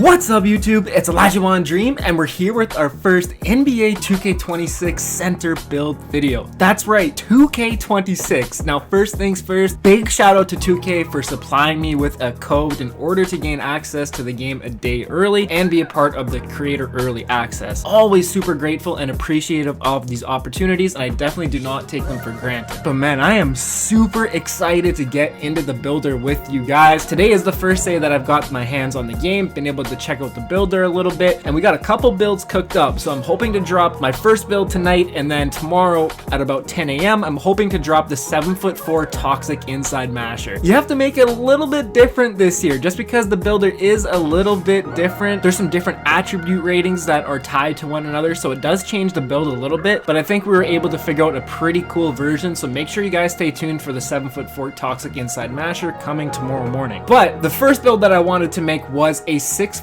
What's up YouTube? It's Elijah One Dream and we're here with our first NBA 2K26 center build video. That's right, 2K26. Now first things first, big shout out to 2K for supplying me with a code in order to gain access to the game a day early and be a part of the creator early access. Always super grateful and appreciative of these opportunities, and I definitely do not take them for granted. But man, I am super excited to get into the builder with you guys. Today is the first day that I've got my hands on the game, been able to check out the builder a little bit, and we got a couple builds cooked up. So I'm hoping to drop my first build tonight, and then tomorrow at about 10 a.m. I'm hoping to drop the 7'4" toxic inside masher. You have to make it a little bit different this year just because the builder is a little bit different. There's some different attribute ratings that are tied to one another, so it does change the build a little bit, but I think we were able to figure out a pretty cool version. So make sure you guys stay tuned for the 7'4" toxic inside masher coming tomorrow morning. But the first build that I wanted to make was a 6'11"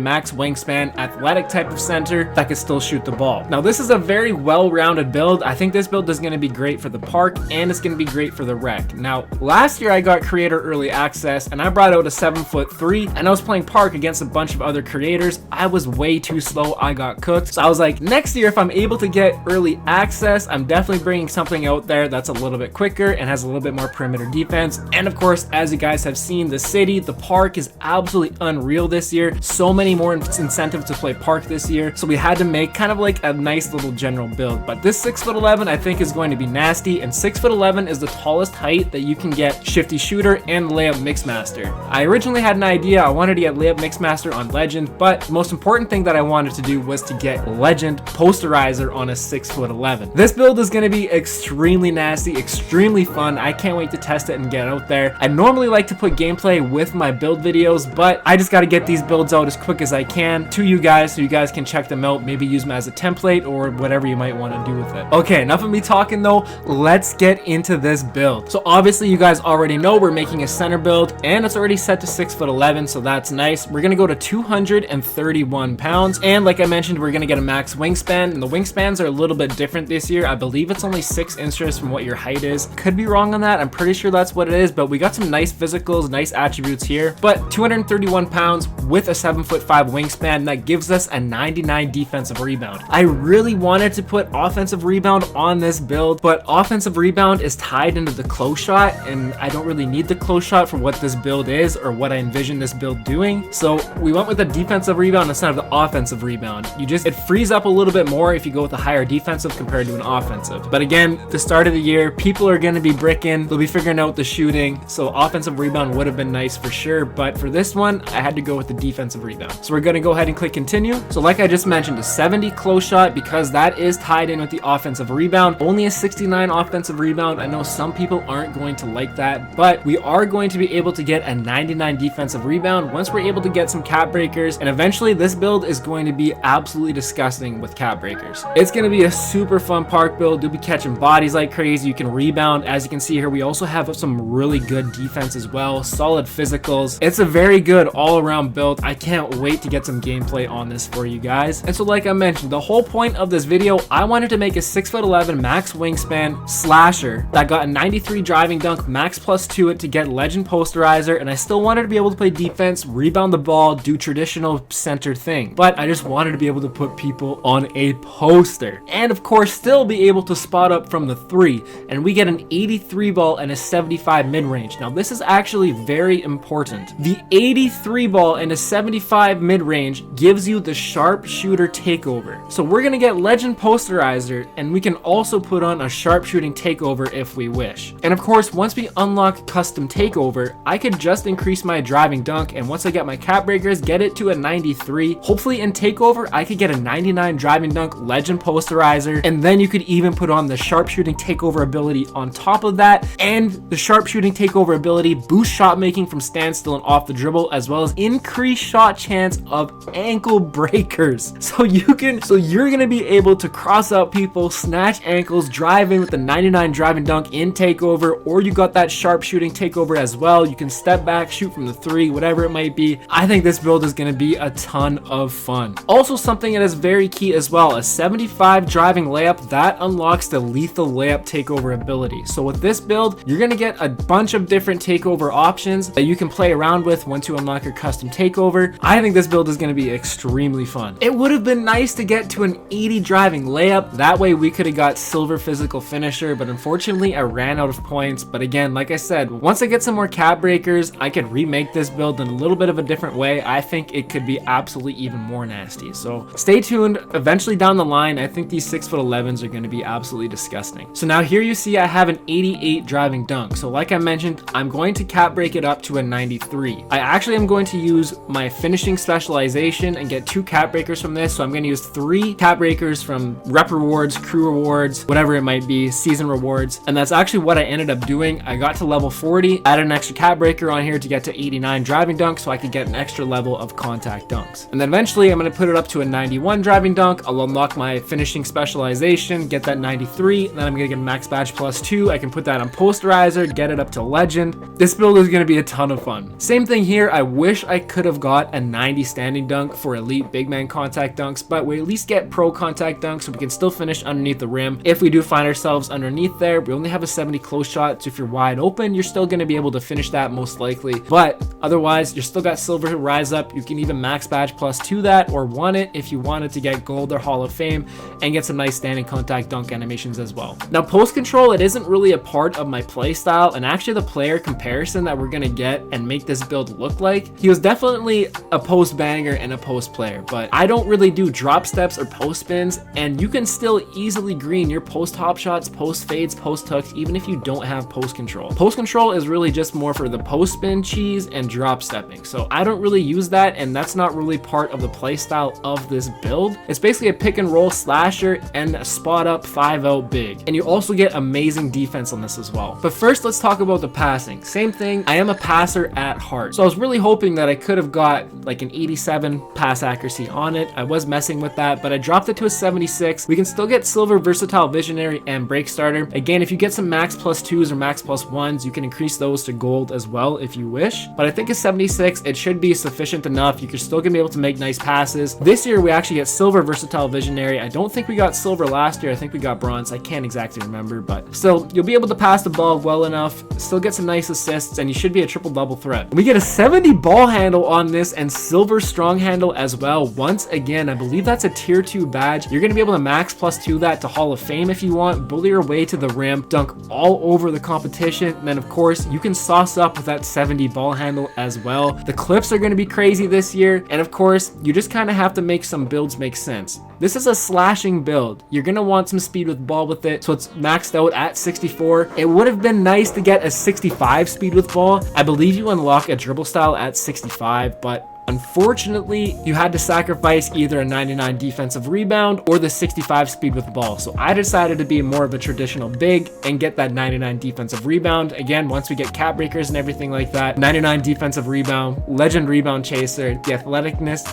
max wingspan athletic type of center that could still shoot the ball. Now this is a very well-rounded build. I think this build is going to be great for the park and it's going to be great for the rec. Now last year I got creator early access and I brought out a 7'3" and I was playing park against a bunch of other creators. I was way too slow. I got cooked. So I was like, next year if I'm able to get early access, I'm definitely bringing something out there that's a little bit quicker and has a little bit more perimeter defense. And of course, as you guys have seen, the city, the park is absolutely unreal this year. So many more incentives to play park this year, so we had to make kind of like a nice little general build. But this 6'11" I think is going to be nasty, and 6'11" is the tallest height that you can get Shifty Shooter and Layup Mixmaster. I originally had an idea, I wanted to get Layup Mixmaster on Legend, but the most important thing that I wanted to do was to get Legend Posterizer on a 6'11". This build is going to be extremely nasty, extremely fun. I can't wait to test it and get out there. I normally like to put gameplay with my build videos, but I just got to get these builds out as quick as I can to you guys so you guys can check them out, maybe use them as a template or whatever you might want to do with it. Okay, enough of me talking though, let's get into this build. So obviously you guys already know we're making a center build and it's already set to 6'11", so that's nice. We're gonna go to 231 pounds, and like I mentioned, we're gonna get a max wingspan, and the wingspans are a little bit different this year. I believe it's only 6 inches from what your height is. Could be wrong on that, I'm pretty sure that's what it is, but we got some nice physicals, nice attributes here. But 231 pounds with a 7'5" wingspan, that gives us a 99 defensive rebound. I really wanted to put offensive rebound on this build, but offensive rebound is tied into the close shot, and I don't really need the close shot for what this build is or what I envision this build doing. So we went with the defensive rebound instead of the offensive rebound. It frees up a little bit more if you go with a higher defensive compared to an offensive. But again, the start of the year, people are going to be bricking, they'll be figuring out the shooting, so offensive rebound would have been nice for sure, but for this one I had to go with the defensive rebound. So we're going to go ahead and click continue. So like I just mentioned, a 70 close shot because that is tied in with the offensive rebound. Only a 69 offensive rebound. I know some people aren't going to like that, but we are going to be able to get a 99 defensive rebound once we're able to get some cap breakers, and eventually this build is going to be absolutely disgusting with cap breakers. It's going to be a super fun park build. You'll be catching bodies like crazy. You can rebound. As you can see here, we also have some really good defense as well, solid physicals. It's a very good all-around build. I can't wait to get some gameplay on this for you guys. And so like I mentioned, the whole point of this video, I wanted to make a 6'11" max wingspan slasher that got a 93 driving dunk max plus to it to get Legend Posterizer, and I still wanted to be able to play defense, rebound the ball, do traditional center thing, but I just wanted to be able to put people on a poster and of course still be able to spot up from the 3, and we get an 83 ball and a 75 mid-range. Now this is actually very important. The 83 ball and a 75 mid-range gives you the Sharpshooter Takeover. So we're gonna get Legend Posterizer, and we can also put on a Sharpshooting Takeover if we wish. And of course, once we unlock Custom Takeover, I could just increase my driving dunk, and once I get my cap breakers, get it to a 93. Hopefully in Takeover, I could get a 99 driving dunk Legend Posterizer, and then you could even put on the Sharpshooting Takeover ability on top of that, and the Sharpshooting Takeover ability boosts shot making from standstill and off the dribble, as well as increased shot chance of ankle breakers. So you're gonna be able to cross out people, snatch ankles, drive in with the 99 driving dunk in Takeover, or you got that Sharpshooting Takeover as well. You can step back, shoot from the 3, whatever it might be. I think this build is gonna be a ton of fun. Also something that is very key as well, a 75 driving layup that unlocks the lethal layup takeover ability. So with this build, you're gonna get a bunch of different takeover options that you can play around with once you unlock your custom takeover. takeover. I think this build is going to be extremely fun. It would have been nice to get to an 80 driving layup. That way we could have got silver physical finisher, but unfortunately I ran out of points. But again, like I said, once I get some more cap breakers, I could remake this build in a little bit of a different way. I think it could be absolutely even more nasty. So stay tuned. Eventually down the line, I think these 6'11s are going to be absolutely disgusting. So now here you see I have an 88 driving dunk. So like I mentioned, I'm going to cap break it up to a 93. I actually am going to use my finishing specialization and get 2 cap breakers from this. So I'm going to use 3 cap breakers from rep rewards, crew rewards, whatever it might be, season rewards. And that's actually what I ended up doing. I got to level 40, added an extra cap breaker on here to get to 89 driving dunk so I could get an extra level of contact dunks. And then eventually I'm going to put it up to a 91 driving dunk. I'll unlock my finishing specialization, get that 93, and then I'm going to get a max badge +2. I can put that on posterizer, get it up to legend. This build is going to be a ton of fun. Same thing here. I wish I could have got a 90 standing dunk for elite big man contact dunks, but we at least get pro contact dunks so we can still finish underneath the rim. If we do find ourselves underneath there, we only have a 70 close shot, so if you're wide open, you're still going to be able to finish that most likely. But otherwise, you're still got silver to rise up. You can even max badge +2 that, or want it if you wanted to get gold or Hall of Fame and get some nice standing contact dunk animations as well. Now post control, it isn't really a part of my play style, and actually the player comparison that we're going to get and make this build look like, he was definitely a post banger and a post player, but I don't really do drop steps or post spins, and you can still easily green your post hop shots, post fades, post hooks, even if you don't have post control. Post control is really just more for the post spin cheese and drop stepping, so I don't really use that, and that's not really part of the play style of this build. It's basically a pick and roll slasher and a spot up 5-out big, and you also get amazing defense on this as well. But first, let's talk about the passing. Same thing, I am a passer at heart, so I was really hoping that I could have got like an 87 pass accuracy on it. I was messing with that, but I dropped it to a 76. We can still get silver versatile visionary and break starter. Again, if you get some max +2s or max +1s, you can increase those to gold as well if you wish, but I think a 76, it should be sufficient enough. You're still gonna be able to make nice passes. This year we actually get silver versatile visionary. I don't think we got silver last year. I think we got bronze. I can't exactly remember, but still, you'll be able to pass the ball well enough, still get some nice assists, and you should be a triple double threat. We get a 70 ball handle on this and silver strong handle as well. Once again, I believe that's a tier 2 badge. You're gonna be able to max +2 that to Hall of Fame if you want, bully your way to the rim, dunk all over the competition, and then of course you can sauce up with that 70 ball handle as well. The clips are gonna be crazy this year, and of course you just kind of have to make some builds make sense. This is a slashing build. You're gonna want some speed with ball with it, so it's maxed out at 64. It would have been nice to get a 65 speed with ball. I believe you unlock a dribble style at 65, but unfortunately, you had to sacrifice either a 99 defensive rebound or the 65 speed with ball. So I decided to be more of a traditional big and get that 99 defensive rebound. Again, once we get cap breakers and everything like that, 99 defensive rebound, Legend Rebound Chaser, the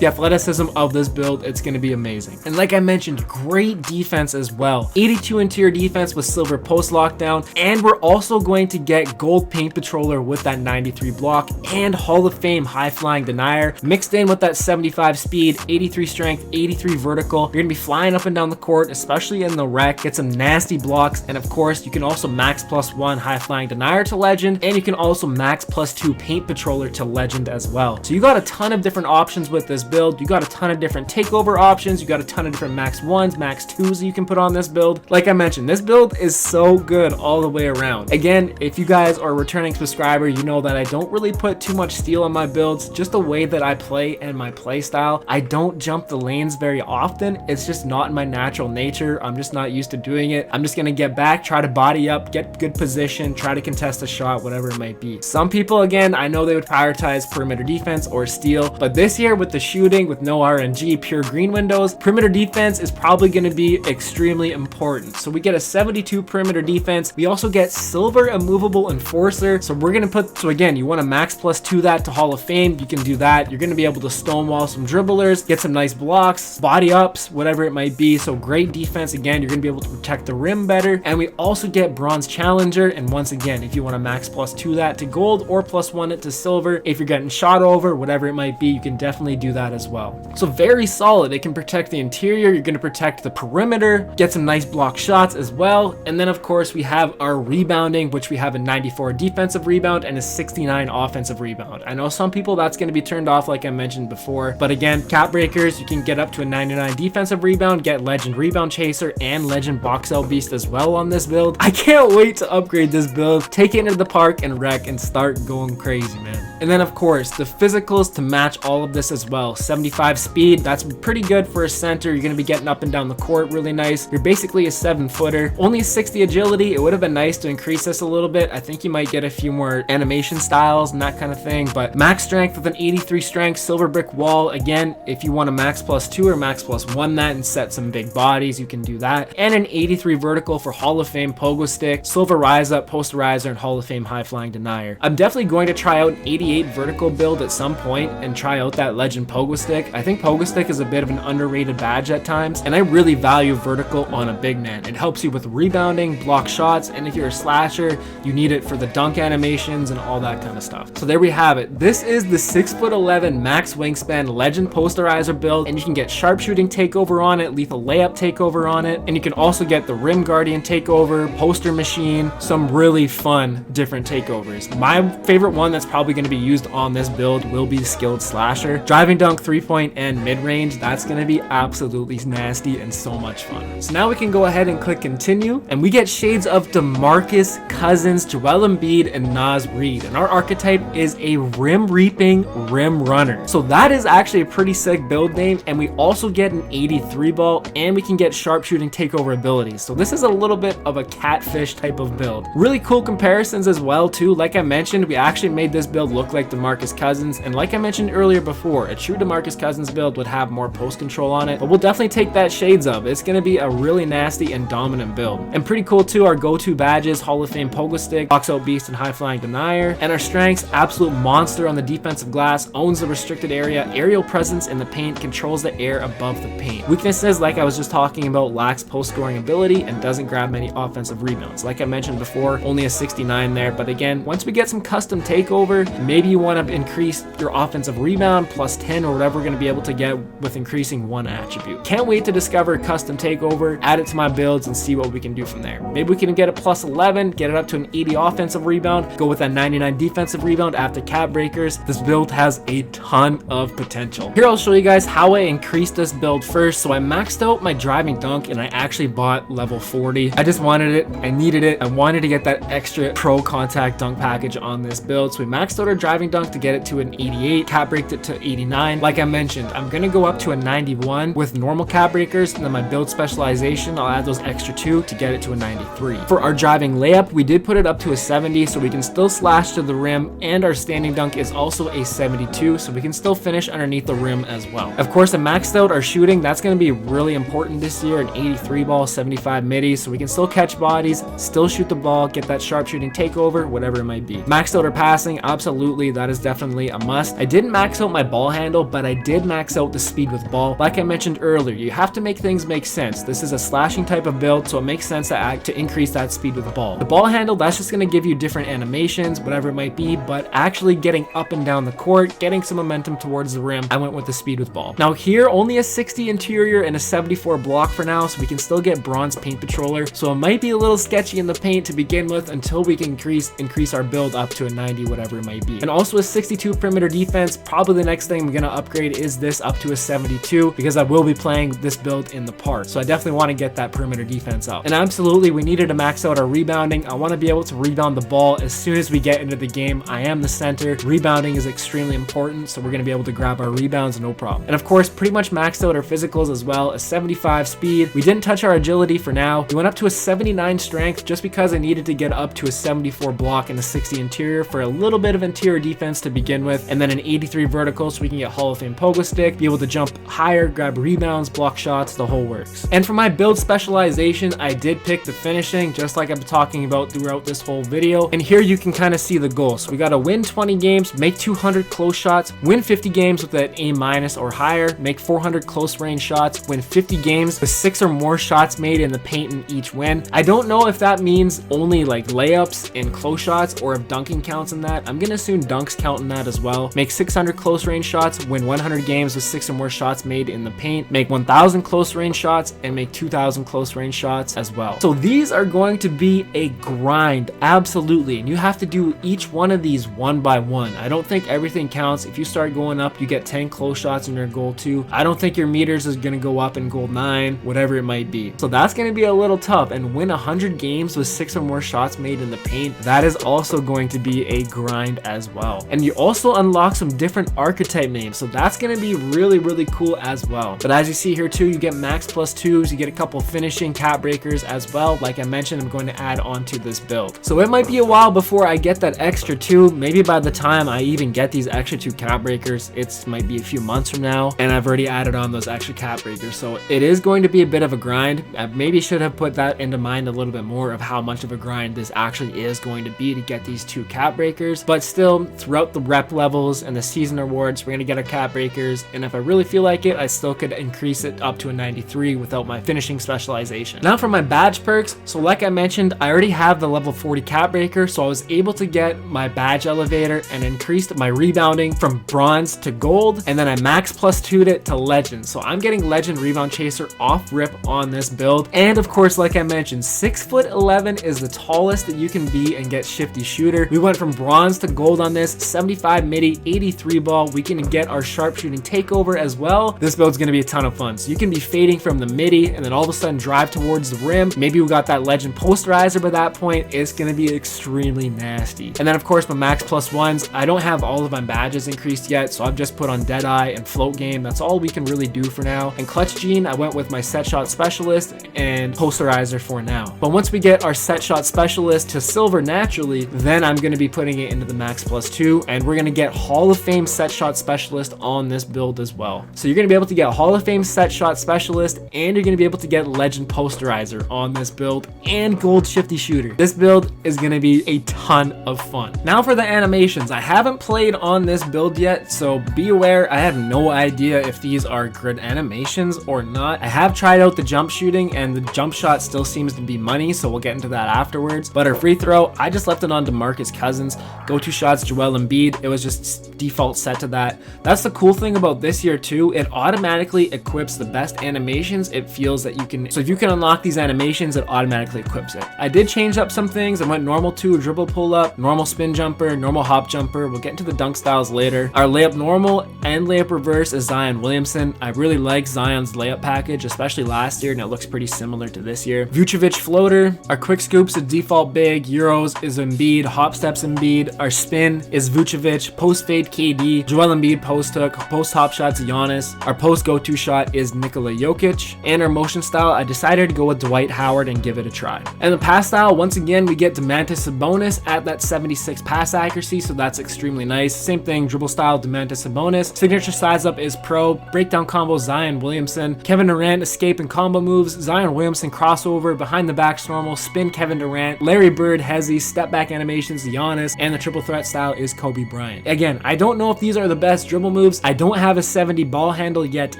athleticism of this build, it's going to be amazing. And like I mentioned, great defense as well. 82 interior defense with silver post lockdown, and we're also going to get gold paint patroller with that 93 block and Hall of Fame High Flying Denier, mixed in with that 75 speed, 83 strength, 83 vertical. You're gonna be flying up and down the court, especially in the rec, get some nasty blocks, and of course you can also max +1 High Flying Denier to legend, and you can also max +2 paint patroller to legend as well. So you got a ton of different options with this build. You got a ton of different takeover options. You got a ton of different max 1s, max 2s that you can put on this build. Like I mentioned, this build is so good all the way around. Again, if you guys are a returning subscriber, you know that I don't really put too much steel on my builds, just the way that I play and my play style. I don't jump the lanes very often. It's just not in my natural nature. I'm just not used to doing it. I'm just gonna get back, try to body up, get good position, try to contest a shot, whatever it might be. Some people, again, I know they would prioritize perimeter defense or steal, but this year with the shooting, with no RNG, pure green windows, perimeter defense is probably gonna be extremely important. So we get a 72 perimeter defense. We also get silver immovable enforcer. So we're gonna put, so again, you wanna max +2 that to Hall of Fame, you can do that. You're gonna be able to stonewall some dribblers, get some nice blocks, body ups, whatever it might be. So great defense. Again, you're gonna be able to protect the rim better. And we also get bronze challenger. And once again, if you want to max +2 that to gold or +1 it to silver, if you're getting shot over, whatever it might be, you can definitely do that as well. So very solid. It can protect the interior. You're going to protect the perimeter, get some nice block shots as well. And then of course we have our rebounding, which we have a 94 defensive rebound and a 69 offensive rebound. I know some people that's going to be turned off, like I mentioned before. But again, cap breakers, you can get up to a 99 defensive rebound, get Legend Rebound Chaser and Legend Boxout Beast as well on this build. I can't wait to upgrade this build, take it into the park and wreck and start going crazy, man. And then of course, the physicals to match all of this as well. 75 speed, that's pretty good for a center. You're gonna be getting up and down the court really nice. You're basically a 7-footer. Only a 60 agility. It would have been nice to increase this a little bit. I think you might get a few more animation styles and that kind of thing. But max strength with an 83 strength, silver brick wall. Again, if you want a max +2 or max +1 that and set some big bodies, you can do that. And an 83 vertical for Hall of Fame pogo stick, silver rise up, posterizer, and Hall of Fame high flying denier. I'm definitely going to try out an 88 vertical build at some point and try out that Legend pogo stick. I think pogo stick is a bit of an underrated badge at times, and I really value vertical on a big man. It helps you with rebounding, block shots, and if you're a slasher, you need it for the dunk animations and all that kind of stuff. So there we have it. This is the 6'11" max wingspan Legend Posterizer build, and you can get Sharpshooting Takeover on it, Lethal Layup Takeover on it, and you can also get the Rim Guardian Takeover, Poster Machine, some really fun different takeovers. My favorite one that's probably going to be used on this build will be Skilled Slasher. Driving Dunk, 3-point, and mid-range, that's going to be absolutely nasty and so much fun. So now we can go ahead and click continue, and we get shades of DeMarcus Cousins, Joel Embiid, and Naz Reid, and our archetype is a rim reaping rim runner. So that is actually a pretty sick build name, and we also get an 83 ball, and we can get Sharpshooting Takeover abilities. So this is a little bit of a Catfish type of build. Really cool comparisons as well too. Like I mentioned, we actually made this build look like DeMarcus Cousins, and like I mentioned earlier before, a true DeMarcus Cousins build would have more post control on it, but we'll definitely take that shades of. It's going to be a really nasty and dominant build. And pretty cool too, our go-to badges, Hall of Fame pogo stick, Boxout Beast, and High Flying Denier. And our strengths, absolute monster on the defensive glass, owns the restricted area, aerial presence in the paint, controls the air above the paint. Weaknesses, like I was just talking about, lacks post scoring ability and doesn't grab many offensive rebounds. Like I mentioned before, only a 69 there, but again, once we get some custom takeover, maybe you want to increase your offensive rebound +10 or whatever we're going to be able to get with increasing one attribute. Can't wait to discover custom takeover, add it to my builds, and see what we can do from there. Maybe we can get a +11, get it up to an 80 offensive rebound, go with a 99 defensive rebound after cap breakers. This build has a ton of potential. Here I'll show you guys how I increased this build first. So I maxed out my driving dunk, and I actually bought level 40. I just wanted it, I needed it, I wanted to get that extra pro contact dunk package on this build. So we maxed out our driving dunk to get it to an 88, cap braked it to 89. Like I mentioned, I'm gonna go up to a 91 with normal cap breakers, and then my build specialization, I'll add those extra 2 to get it to a 93. For our driving layup, we did put it up to a 70, so we can still slash to the rim, and our standing dunk is also a 72, so we can still finish underneath the rim as well. Of course, I maxed out our shooting. That's going to be really important this year, an 83 ball, 75 middies, so we can still catch bodies, still shoot the ball, get that sharpshooting takeover, whatever it might be. Maxed out our passing, absolutely, that is definitely a must. I didn't max out my ball handle, but I did max out the speed with ball. Like I mentioned earlier, you have to make things make sense. This is a slashing type of build, so it makes sense to increase that speed with the ball. The ball handle, that's just going to give you different animations, whatever it might be, but actually getting up and down the court, getting some momentum towards the rim, I went with the speed with ball. Now here, only a 60 interior and a 74 block for now, so we can still get bronze paint patroller, so it might be a little sketchy in the paint to begin with until we can increase our build up to a 90, whatever it might be. And also a 62 perimeter defense. Probably the next thing we're going to upgrade is this up to a 72, because I will be playing this build in the park, so I definitely want to get that perimeter defense up. And absolutely, we needed to max out our rebounding. I want to be able to rebound the ball as soon as we get into the game. I am the center. Rebounding is extremely important, so we're going to be able to grab our rebounds no problem. And of course, pretty much maxed out our physicals as well. A 75 speed. We didn't touch our agility for now. We went up to a 79 strength just because I needed to get up to a 74 block and a 60 interior for a little bit of interior defense to begin with, and then an 83 vertical so we can get Hall of Fame pogo stick, be able to jump higher, grab rebounds, block shots, the whole works. And for my build specialization, I did pick the finishing, just like I've been talking about throughout this whole video. And here you can kind of see the goal. So we got to win 20 games, make 200 close shots, win 50 games with an A- or higher, make 400 close range shots, win 50 games with 6 or more shots made in the paint in each win. I don't know if that means only like layups and close shots, or if dunking counts in that. I'm gonna assume dunks count in that as well. Make 600 close range shots, win 100 games with 6 or more shots made in the paint, make 1000 close range shots, and make 2000 close range shots as well. So these are going to be a grind, absolutely, and you have to do each one of these one by one. I don't think everything counts. If you you start going up, you get 10 close shots in your gold 2. I don't think your meters is going to go up in gold 9, whatever it might be. So that's going to be a little tough, and win 100 games with 6 or more shots made in the paint, that is also going to be a grind as well. And you also unlock some different archetype names, so that's going to be really cool as well. But as you see here too, you get max +2s, you get a couple finishing cap breakers as well. Like I mentioned, I'm going to add on to this build. So it might be a while before I get that extra 2. Maybe by the time I even get these extra 2 cap breakers, it might be a few months from now, and I've already added on those extra cap breakers. So it is going to be a bit of a grind. I maybe should have put that into mind a little bit more of how much of a grind this actually is going to be to get these 2 cap breakers. But still, throughout the rep levels and the season awards, we're going to get our cap breakers, and if I really feel like it, I still could increase it up to a 93 without my finishing specialization. Now for my badge perks, so like I mentioned, I already have the level 40 cap breaker, so I was able to get my badge elevator and increased my rebounding from bronze to gold, and then I max +2'd it to legend. So I'm getting Legend Rebound Chaser off rip on this build. And of course, like I mentioned, 6'11" is the tallest that you can be and get Shifty Shooter. We went from bronze to gold on this, 75 midi, 83 ball. We can get our sharpshooting takeover as well. This build's gonna be a ton of fun. So you can be fading from the midi and then all of a sudden drive towards the rim. Maybe we got that Legend Posterizer by that point. It's gonna be extremely nasty. And then of course my max +1s, I don't have all of my badges increased yet, so I've just put on Deadeye and Float Game. That's all we can really do for now. And Clutch Gene, I went with my Set Shot Specialist and Posterizer for now. But once we get our Set Shot Specialist to silver naturally, then I'm gonna be putting it into the max +2, and we're gonna get Hall of Fame Set Shot Specialist on this build as well. So you're gonna be able to get Hall of Fame Set Shot Specialist, and you're gonna be able to get Legend Posterizer on this build, and Gold Shifty Shooter. This build is gonna be a ton of fun. Now for the animations, I haven't played on this build yet, so be aware, I have no idea if these are good animations or not. I have tried out the jump shooting, and the jump shot still seems to be money, so we'll get into that afterwards. But our free throw, I just left it on DeMarcus Cousins. Go-to shots, Joel Embiid. It was just default set to that. That's the cool thing about this year too. It automatically equips the best animations. It feels that you can, so if you can unlock these animations, it automatically equips it. I did change up some things. I went normal 2 dribble pull up, normal spin jumper, normal hop jumper. We'll get into the dunk styles later. Our layup normal and layup reverse is Zion Williamson. I really like Zion's layup package, especially last year, and it looks pretty similar to this year. Vucevic floater. Our quick scoops is default big. Euros is Embiid. Hop steps Embiid. Our spin is Vucevic. Post fade KD. Joel Embiid post hook. Post hop shots Giannis. Our post go-to shot is Nikola Jokic. And our motion style, I decided to go with Dwight Howard and give it a try. And the pass style, once again, we get Domantas Sabonis at that 76 pass accuracy, so that's extremely nice. Same thing, dribble style, Domantas Sabonis. Signature size up is pro. Breakdown combo, Zion Williamson. Kevin Durant escape and combo moves. Zion Williamson crossover, behind the back normal, spin Kevin Durant. Larry Bird, Hezzy, step back animations, Giannis. And the triple threat style is Kobe Bryant. Again, I don't know if these are the best dribble moves. I don't have a 70 ball handle yet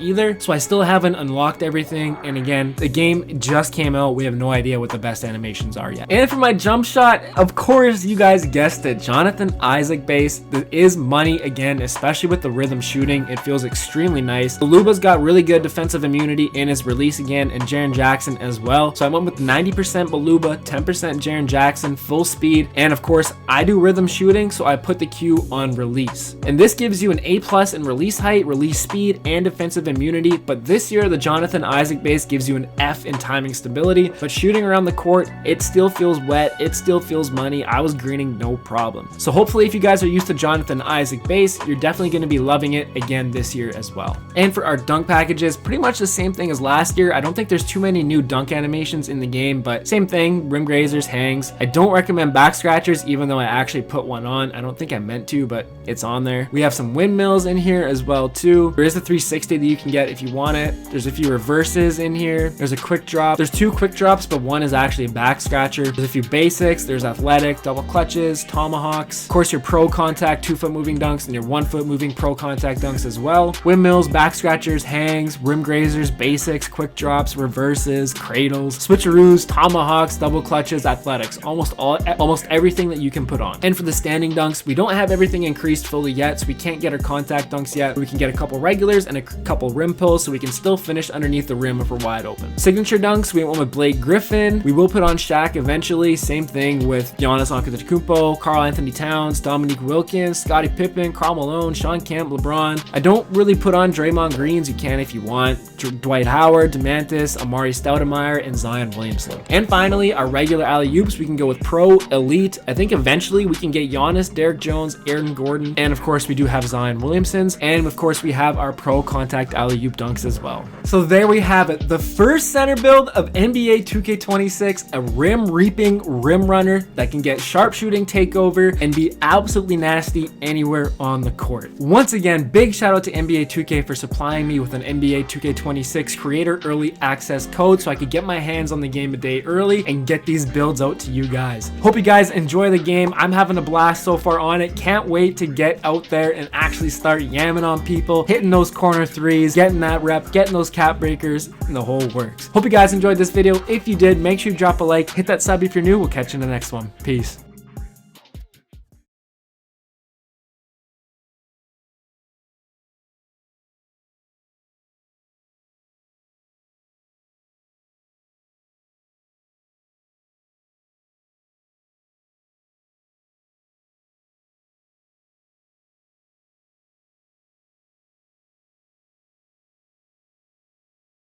either, so I still haven't unlocked everything. And again, the game just came out. We have no idea what the best animations are yet. And for my jump shot, of course, you guys guessed it, Jonathan Isaac base. That is money again, especially with the rhythm shooting. It feels extremely nice. Luba's got really good defensive immunity in his release again, and Jaren Jackson as well. So I went with 90% Baluba, 10% Jaren Jackson, full speed. And of course, I do rhythm shooting, so I put the Q on release. And this gives you an A+ in release height, release speed, and defensive immunity. But this year, the Jonathan Isaac base gives you an F in timing stability. But shooting around the court, it still feels wet. It still feels money. I was greening no problem. So hopefully, if you guys are used to Jonathan Isaac base, you're definitely going to be loving it again this year as well. And for our dunk packages, pretty much the same thing as last year. I don't think there's too many new dunk animations in the game, but same thing, rim grazers, hangs. I don't recommend back scratchers, even though I actually put one on. I don't think I meant to, but it's on there. We have some windmills in here as well too. There is a 360 that you can get if you want it. There's a few reverses in here. There's a quick drop. There's 2 quick drops, but one is actually a back scratcher. There's a few basics. There's athletic, double clutches, tomahawks. Of course, your pro contact 2-foot moving dunks and your 1-foot moving pro contact dunks as well. Windmills, back scratchers, hangs, rim grazers, basics, quick drops, reverses, cradles, switcheroos, tomahawks, double clutches, athletics. Almost everything that you can put on. And for the standing dunks, we don't have everything increased fully yet, so we can't get our contact dunks yet. We can get a couple regulars and a couple rim pulls, so we can still finish underneath the rim if we're wide open. Signature dunks, we went with Blake Griffin. We will put on Shaq eventually. Same thing with Giannis Antetokounmpo, Karl Anthony Towns, Dominique Wilkins, Scottie Pippen, Karl Malone, Sean Kemp, LeBron. I don't really put on Draymond Greens. You can if you want. Dwight Howard, Demantis, Amari Stoudemire, and Zion Williamson. And finally, our regular alley-oops, we can go with Pro, Elite. I think eventually we can get Giannis, Derek Jones, Aaron Gordon, and of course we do have Zion Williamson's, and of course we have our Pro Contact alley-oop dunks as well. So there we have it, the first center build of NBA 2K26, a rim reaping rim runner that can get sharpshooting takeover and be absolutely nasty anywhere on the court. Once again, big shout out to NBA 2K for supplying me with an NBA 2K26 creator early access code so I could get my hands on the game a day early and get these builds out to you guys. Hope you guys enjoy the game. I'm having a blast so far on it. Can't wait to get out there and actually start yamming on people, hitting those corner threes, getting that rep, getting those cap breakers, and the whole works. Hope you guys enjoyed this video. If you did, make sure you drop a like, hit that sub if you're new. We'll catch you in the next one. Peace.